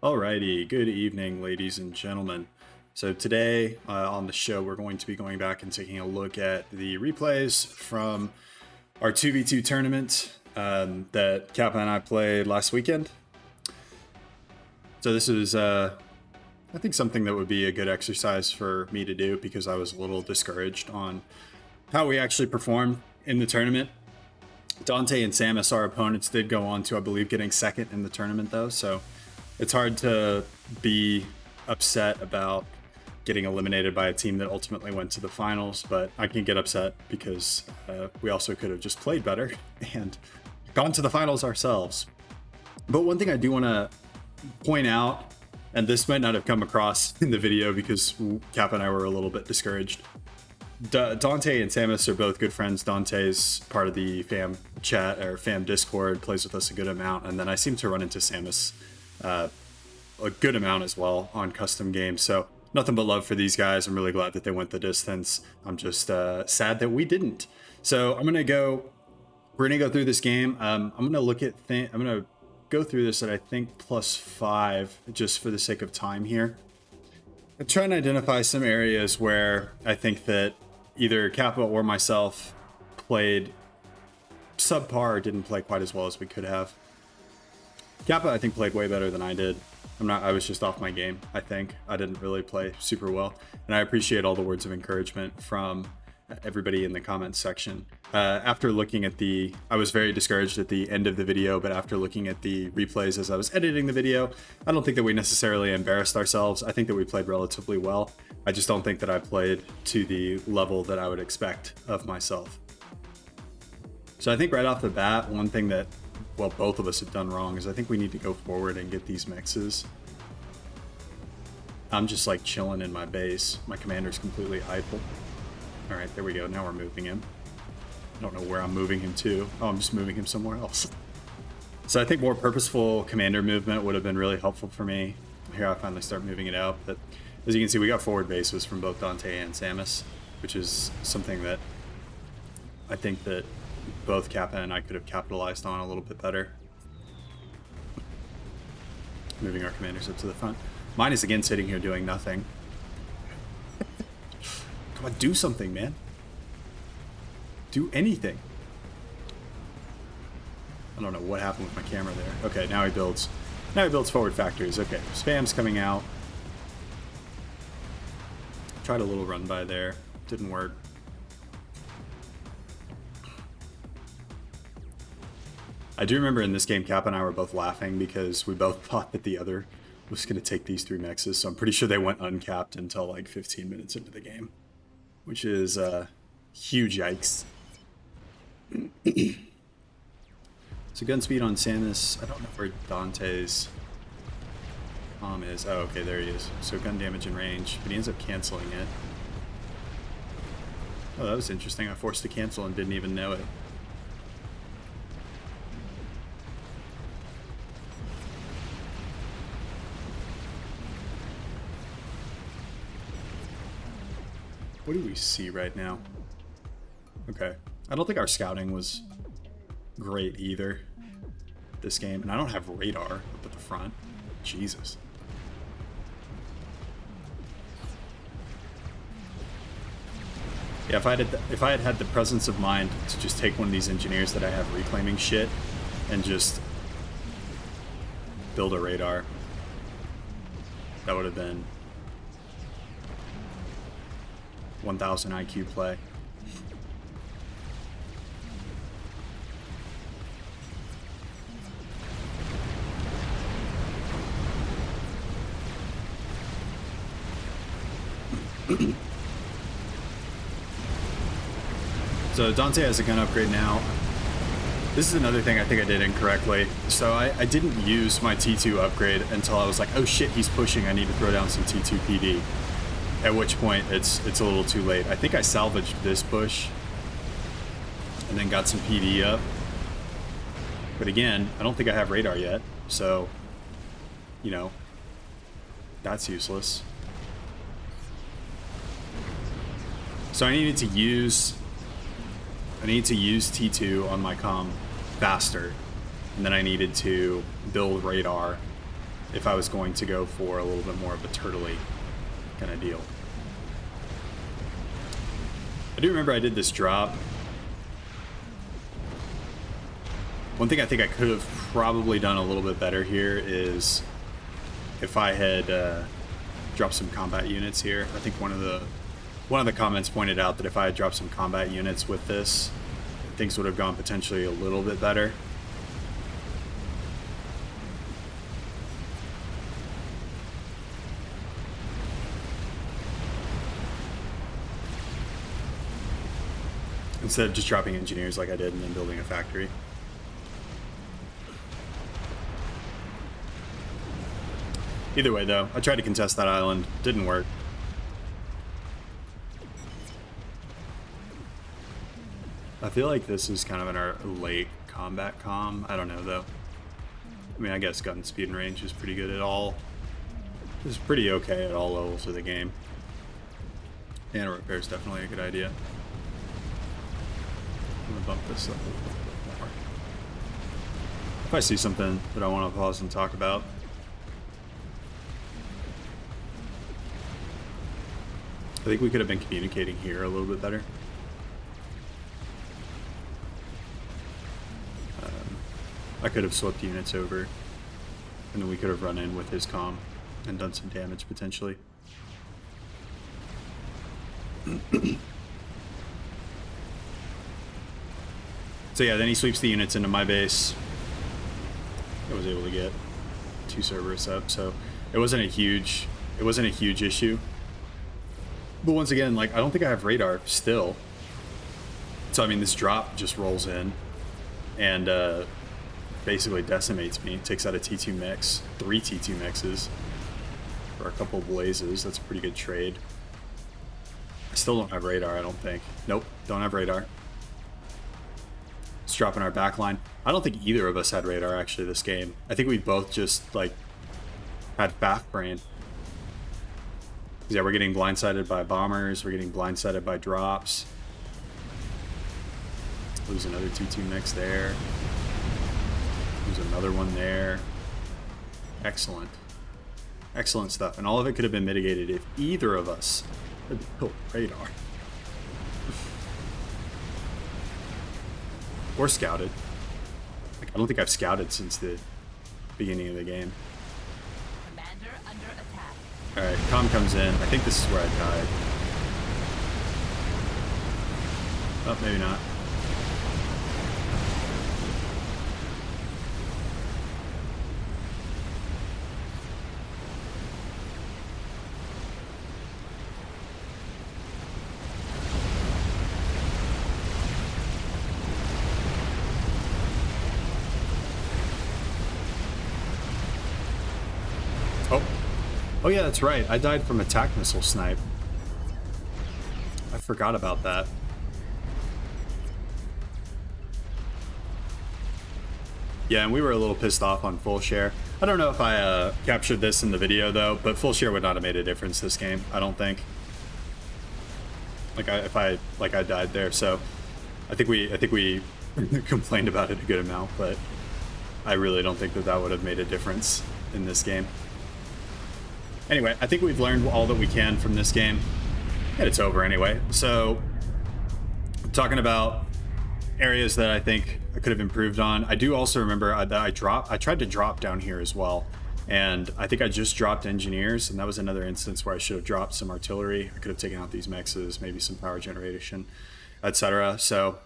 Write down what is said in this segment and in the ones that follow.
Alrighty, good evening, ladies and gentlemen. So today on the show, we're going to be going back and taking a look at the replays from our 2v2 tournament that Kappa and I played last weekend. So this is, I think, something that would be a good exercise for me to do because I was a little discouraged on how we actually performed in the tournament. Dante and Samus, our opponents, did go on to, I believe, getting second in the tournament, though, so it's hard to be upset about getting eliminated by a team that ultimately went to the finals, but I can get upset because we also could have just played better and gone to the finals ourselves. But one thing I do want to point out, and this might not have come across in the video because Kappa and I were a little bit discouraged. Dante and Samus are both good friends. Dante's part of the FAM chat or FAM Discord, plays with us a good amount, and then I seem to run into Samus a good amount as well on custom games. So nothing but love for these guys. I'm really glad that they went the distance. I'm just sad that we didn't. So we're gonna go through this game. I'm gonna go through this at I think +5 just for the sake of time here. I'm trying to identify some areas where I think that either Kappa or myself played subpar or didn't play quite as well as we could have. Kappa, I think, played way better than I did. I was just off my game, I think. I didn't really play super well. And I appreciate all the words of encouragement from everybody in the comments section. After looking at I was very discouraged at the end of the video, but after looking at the replays as I was editing the video, I don't think that we necessarily embarrassed ourselves. I think that we played relatively well. I just don't think that I played to the level that I would expect of myself. So I think right off the bat, one thing that both of us have done wrong is I think we need to go forward and get these mixes. I'm just like chilling in my base. My commander's completely idle. All right, there we go. Now we're moving him. I don't know where I'm moving him to. Oh, I'm just moving him somewhere else. So I think more purposeful commander movement would have been really helpful for me. Here I finally start moving it out. But as you can see, we got forward bases from both Dante and Samus, which is something that I think that both Kappa and I could have capitalized on a little bit better. Moving our commanders up to the front. Mine is again sitting here doing nothing. Come on, do something, man. Do anything. I don't know what happened with my camera there. Okay, now he builds forward factories. Okay, spam's coming out. Tried a little run by there. Didn't work. I do remember in this game, Kappa and I were both laughing because we both thought that the other was going to take these 3 mexes. So I'm pretty sure they went uncapped until like 15 minutes into the game, which is huge yikes. So gun speed on Samus. I don't know where Dante's bomb is. Oh, okay, there he is. So gun damage and range, but he ends up canceling it. Oh, that was interesting. I forced to cancel and didn't even know it. What do we see right now? Okay. I don't think our scouting was great either this game. And I don't have radar up at the front. Jesus. Yeah, if I had had the presence of mind to just take one of these engineers that I have reclaiming shit and just build a radar, that would have been 1000 IQ play. So Dante has a gun upgrade now. This is another thing I think I did incorrectly. So I didn't use my T2 upgrade until I was like, oh shit, he's pushing, I need to throw down some T2 PD. At which point it's a little too late. I think I salvaged this push and then got some PD up. But again, I don't think I have radar yet, so you know, that's useless. So I need to use T2 on my comm faster, and then I needed to build radar if I was going to go for a little bit more of a turtley kind of deal. I do remember I did this drop. One thing I think I could have probably done a little bit better here is if I had dropped some combat units here. I think one of the comments pointed out that if I had dropped some combat units with this, things would have gone potentially a little bit better. Instead of just dropping engineers like I did and then building a factory. Either way, though, I tried to contest that island. Didn't work. I feel like this is kind of in our late combat comm. I don't know, though. I mean, I guess gun speed and range is pretty good at all. It's pretty okay at all levels of the game. And repair is definitely a good idea. I'm gonna bump this up a little bit more. If I see something that I want to pause and talk about. I think we could have been communicating here a little bit better. I could have swept units over, and then we could have run in with his comm and done some damage potentially. So yeah, then he sweeps the units into my base. I was able to get 2 Cerberus up, so it wasn't a huge issue. But once again, like, I don't think I have radar still. So I mean, this drop just rolls in and basically decimates me. Takes out a T2 mix, 3 T2 mixes for a couple blazes. That's a pretty good trade. I still don't have radar, I don't think. Nope, don't have radar. Let's drop in our backline. I don't think either of us had radar actually this game. I think we both just like had FAF brain. Yeah, we're getting blindsided by bombers. We're getting blindsided by drops. Lose another T2 mix there. Lose another one there. Excellent. Excellent stuff. And all of it could have been mitigated if either of us had built radar. Or scouted. Like, I don't think I've scouted since the beginning of the game. Commander under attack. Alright, comm comes in. I think this is where I died. Oh, maybe not. Oh yeah, that's right. I died from attack missile snipe. I forgot about that. Yeah, and we were a little pissed off on full share. I don't know if I captured this in the video though, but full share would not have made a difference this game. I don't think. Like I died there, so I think we complained about it a good amount, but I really don't think that that would have made a difference in this game. Anyway, I think we've learned all that we can from this game, and it's over anyway. So, talking about areas that I think I could have improved on. I do also remember that I tried to drop down here as well, and I think I just dropped engineers, and that was another instance where I should have dropped some artillery. I could have taken out these mexes, maybe some power generation, etc. So,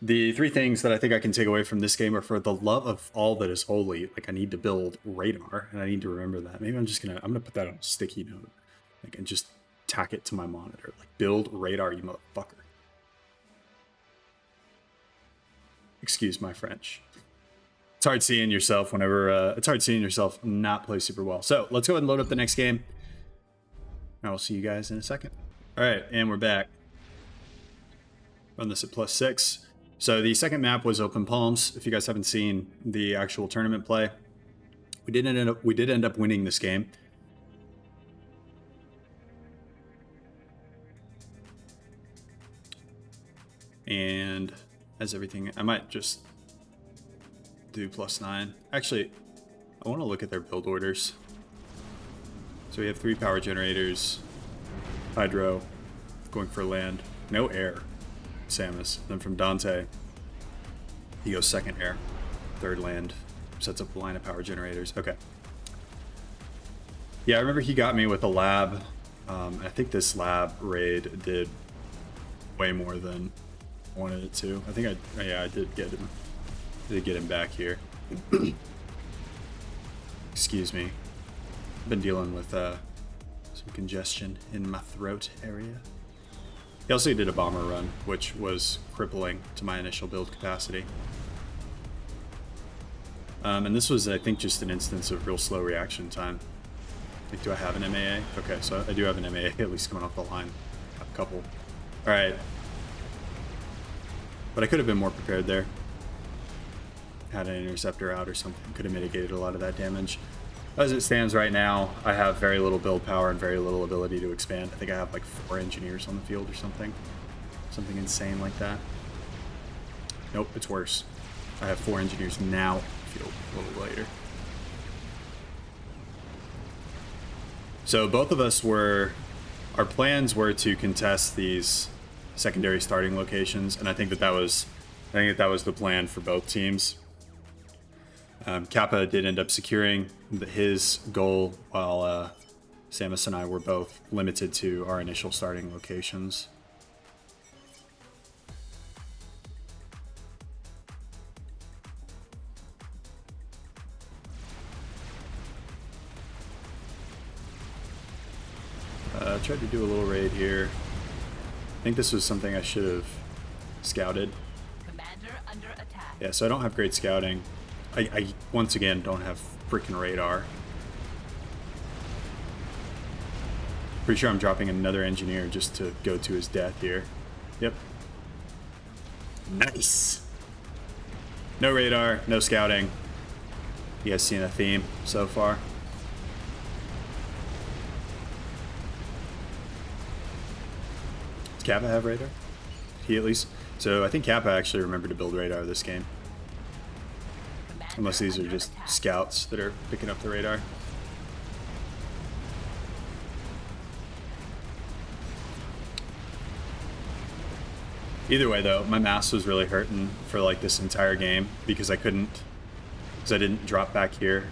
the 3 things that I think I can take away from this game are, for the love of all that is holy, like, I need to build radar, and I need to remember that. Maybe I'm gonna put that on a sticky note, like, and just tack it to my monitor. Like, build radar, you motherfucker. Excuse my French. It's hard seeing yourself not play super well. So let's go ahead and load up the next game. I will see you guys in a second. All right, and we're back. Run this at +6. So the second map was Open Palms. If you guys haven't seen the actual tournament play, we did end up winning this game. And as everything, I might just do +9. Actually, I want to look at their build orders. So we have 3 power generators, hydro, going for land, no air, Samus. Then from Dante, he goes second air, third land, sets up a line of power generators. Okay. Yeah, I remember he got me with a lab. I think this lab raid did way more than I wanted it to. I think I did get him. I did get him back here. Excuse me. I've been dealing with some congestion in my throat area. He also did a bomber run, which was crippling to my initial build capacity. And this was, I think, just an instance of real slow reaction time. Like, do I have an MAA? Okay, so I do have an MAA, at least coming off the line. A couple. Alright. But I could have been more prepared there. Had an interceptor out or something. Could have mitigated a lot of that damage. As it stands right now, I have very little build power and very little ability to expand. I think I have like 4 engineers on the field or something. Something insane like that. Nope, it's worse. I have 4 engineers now on the field a little later. So both of us were, our plans were to contest these secondary starting locations, and I think that was the plan for both teams. Kappa did end up securing his goal, while Samus and I were both limited to our initial starting locations. I tried to do a little raid here. I think this was something I should have scouted. Commander under attack. Yeah, so I don't have great scouting. I once again don't have freaking radar. Pretty sure I'm dropping another engineer just to go to his death here. Yep. Nice. No radar, no scouting. You guys seen a theme so far? Does Kappa have radar? He at least. So I think Kappa actually remembered to build radar this game. Unless these are just scouts that are picking up the radar. Either way though, my mass was really hurting for like this entire game because I didn't drop back here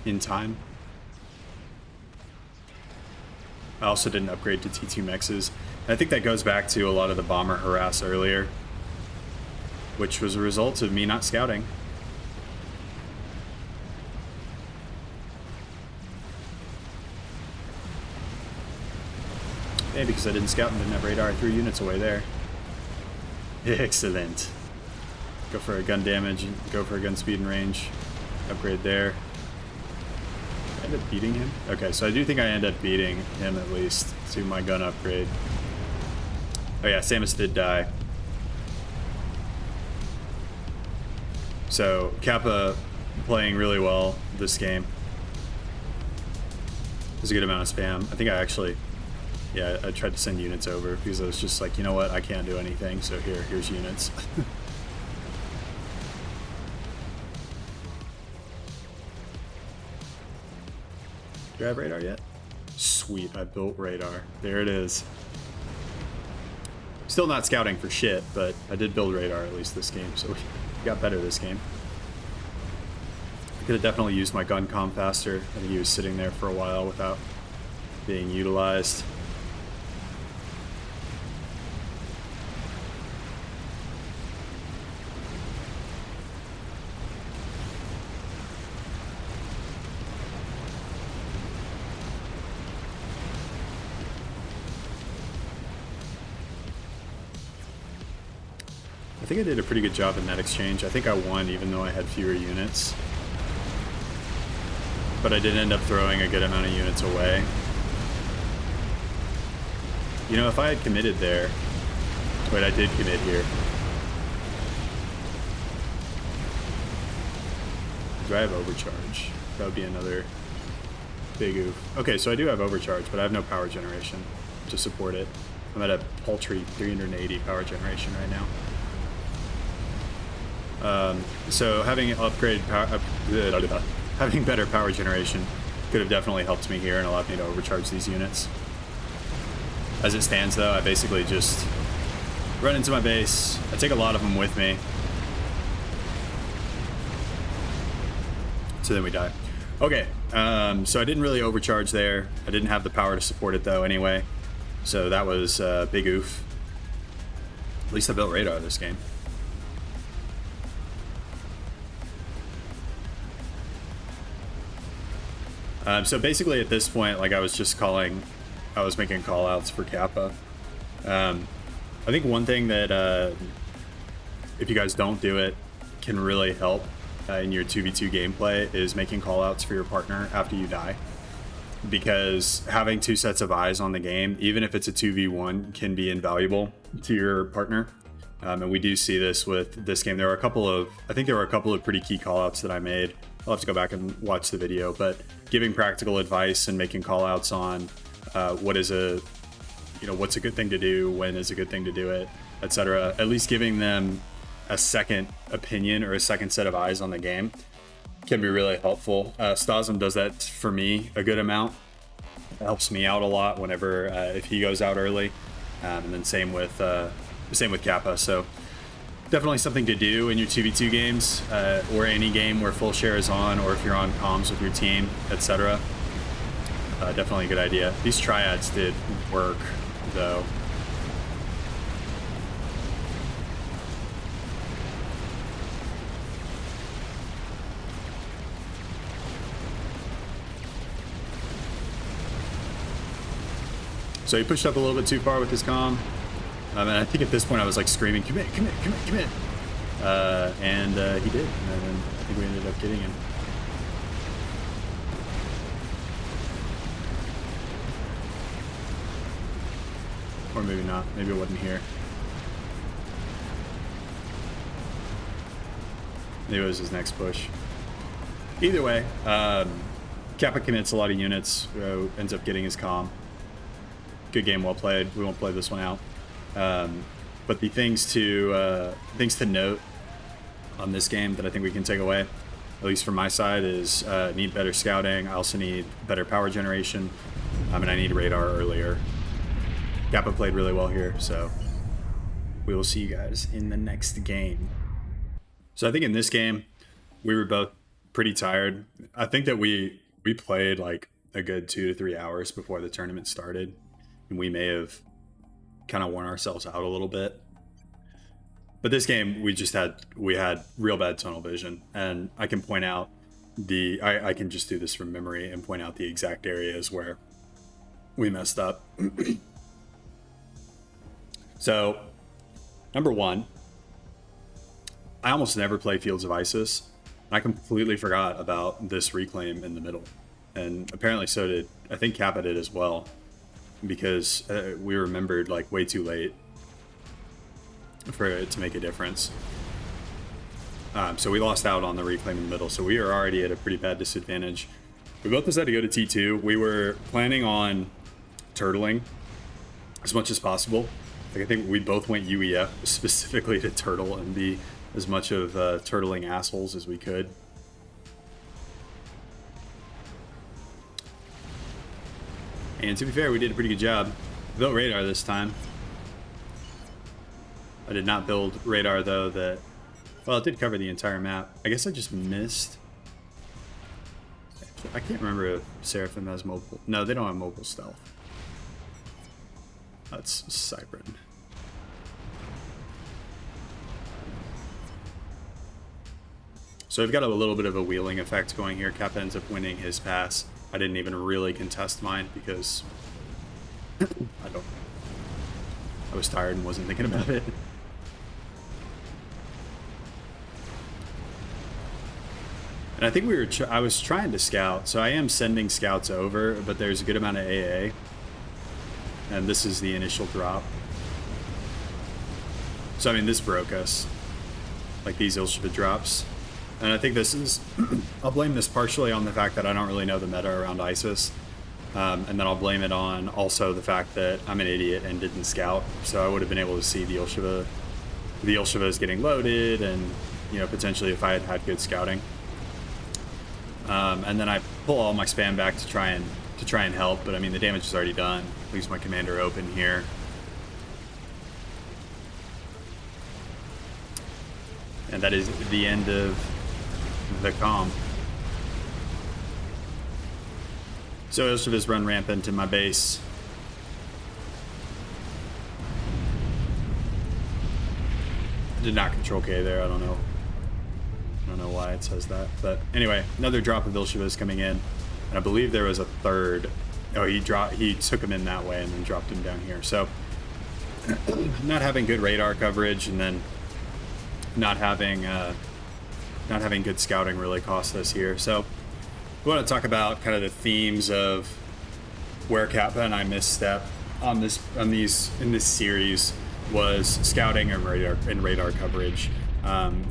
in time. I also didn't upgrade to T2 mexes. And I think that goes back to a lot of the bomber harass earlier, which was a result of me not scouting. Yeah, because I didn't scout and didn't have radar, I threw units away there. Excellent. Go for a gun damage, go for a gun speed and range. Upgrade there. I end up beating him? Okay, so I do think I end up beating him at least to my gun upgrade. Oh yeah, Samus did die. So, Kappa playing really well this game. There's a good amount of spam. I think I actually... Yeah, I tried to send units over because I was just like, you know what, I can't do anything, so here's units. Do I have radar yet? Sweet, I built radar. There it is. Still not scouting for shit, but I did build radar at least this game, so we got better this game. I could have definitely used my gun comm faster. I think he was sitting there for a while without being utilized. I think I did a pretty good job in that exchange. I think I won even though I had fewer units. But I did end up throwing a good amount of units away. You know, if I had committed there... Wait, I did commit here. Do I have overcharge? That would be another big oof. Okay, so I do have overcharge, but I have no power generation to support it. I'm at a paltry 380 power generation right now. So having having better power generation could have definitely helped me here and allowed me to overcharge these units. As it stands, though, I basically just run into my base. I take a lot of them with me. So then we die. Okay, so I didn't really overcharge there. I didn't have the power to support it, though, anyway. So that was a big oof. At least I built radar this game. So basically at this point, like I was making call outs for Kappa. I think one thing that, if you guys don't do it, can really help in your 2v2 gameplay is making call outs for your partner after you die. Because having two sets of eyes on the game, even if it's a 2v1, can be invaluable to your partner. And we do see this with this game. I think there were a couple of pretty key call outs that I made. I'll have to go back and watch the video, but giving practical advice and making call outs on what's a good thing to do, when is a good thing to do it, etc. At least giving them a second opinion or a second set of eyes on the game can be really helpful. Stasm does that for me a good amount. It helps me out a lot whenever if he goes out early, and then same with Kappa. So definitely something to do in your 2v2 games, or any game where full share is on, or if you're on comms with your team, etc. Definitely a good idea. These triads did work, though. So he pushed up a little bit too far with his comm. And I think at this point I was like screaming, commit, commit, commit, commit. And he did. And then I think we ended up getting him. Or maybe not. Maybe it wasn't here. Maybe it was his next push. Either way, Kappa commits a lot of units, ends up getting his comm. Good game, well played. We won't play this one out. But the things to note on this game that I think we can take away, at least from my side, is need better scouting. I also need better power generation, and I need radar earlier. Kappa played really well here, so we will see you guys in the next game. So I think in this game, we were both pretty tired. I think that we played like a good 2 to 3 hours before the tournament started, and we may have kind of worn ourselves out a little bit. But this game, we had real bad tunnel vision, and I can point out I can just do this from memory and point out the exact areas where we messed up. So, number one, I almost never play Fields of Isis. I completely forgot about this reclaim in the middle, and apparently so did, I think Kappa did as well, because we remembered like way too late for it to make a difference. So we lost out on the reclaim in the middle, so we are already at a pretty bad disadvantage. We both decided to go to T2. We were planning on turtling as much as possible. Like, I think we both went UEF specifically to turtle and be as much of turtling assholes as we could. And to be fair, we did a pretty good job. We built radar this time. I did not build radar, though, well, it did cover the entire map. I guess I just missed. I can't remember if Seraphim has mobile. No, they don't have mobile stealth. That's Cypern. So we've got a little bit of a wheeling effect going here. Kappa ends up winning his pass. I didn't even really contest mine because I was tired and wasn't thinking about it. And I think I was trying to scout, so I am sending scouts over, but there's a good amount of AA. And this is the initial drop. So I mean, this broke us. Like these Ilsheva drops. And I think this is, I'll blame this partially on the fact that I don't really know the meta around ISIS. And then I'll blame it on also the fact that I'm an idiot and didn't scout. So I would have been able to see the Ilsheva is getting loaded and you know, potentially if I had had good scouting. And then I pull all my spam back to try and help, but I mean the damage is already done. Leaves my commander open here. And that is the end of the comp. So Ilshava's run rampant in my base. Did not control K there. I don't know why it says that. But anyway, another drop of Ilshava's coming in. And I believe there was a third. Oh, he took him in that way and then dropped him down here. So not having good radar coverage and then not having good scouting really cost us here. So we want to talk about kind of the themes of where Kappa and I misstep in this series was scouting and radar coverage.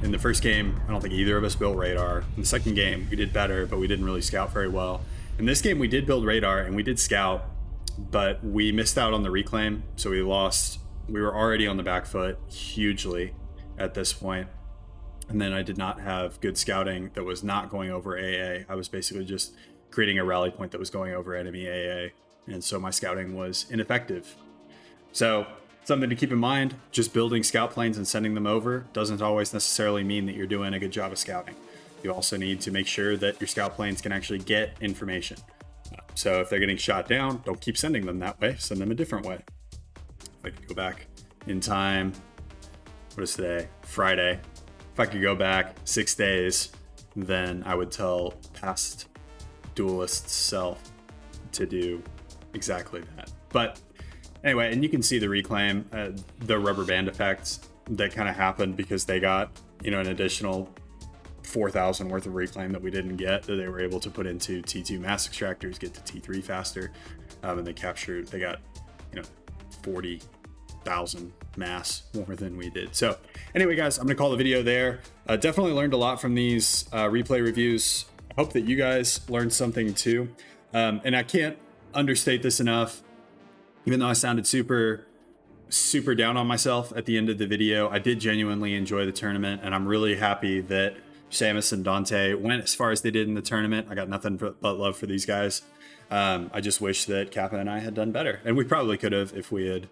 In the first game, I don't think either of us built radar. In the second game, we did better, but we didn't really scout very well. In this game, we did build radar and we did scout, but we missed out on the reclaim, so we lost. We were already on the back foot hugely at this point. And then I did not have good scouting that was not going over AA. I was basically just creating a rally point that was going over enemy AA. And so my scouting was ineffective. So something to keep in mind, just building scout planes and sending them over doesn't always necessarily mean that you're doing a good job of scouting. You also need to make sure that your scout planes can actually get information. So if they're getting shot down, don't keep sending them that way. Send them a different way. If I could go back in time, what is today? Friday. If I could go back 6 days, then I would tell past duelist self to do exactly that. But anyway, and you can see the reclaim, the rubber band effects that kind of happened because they got, you know, an additional 4,000 worth of reclaim that we didn't get, that they were able to put into T2 mass extractors, get to T3 faster, and they got, you know, 40,000 mass more than we did. So anyway, guys, I'm gonna call the video there. Definitely learned a lot from these replay reviews. I hope that you guys learned something too. And I can't understate this enough. Even though I sounded super down on myself at the end of the video, I did genuinely enjoy the tournament, and I'm really happy that Samus and Dante went as far as they did in the tournament. I got nothing but love for these guys. I just wish that Kappa and I had done better, and we probably could have if we had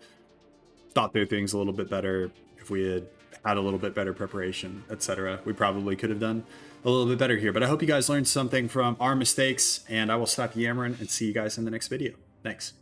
thought through things a little bit better, if we had had a little bit better preparation, etc. We probably could have done a little bit better here. But I hope you guys learned something from our mistakes, and I will stop yammering and see you guys in the next video. Thanks.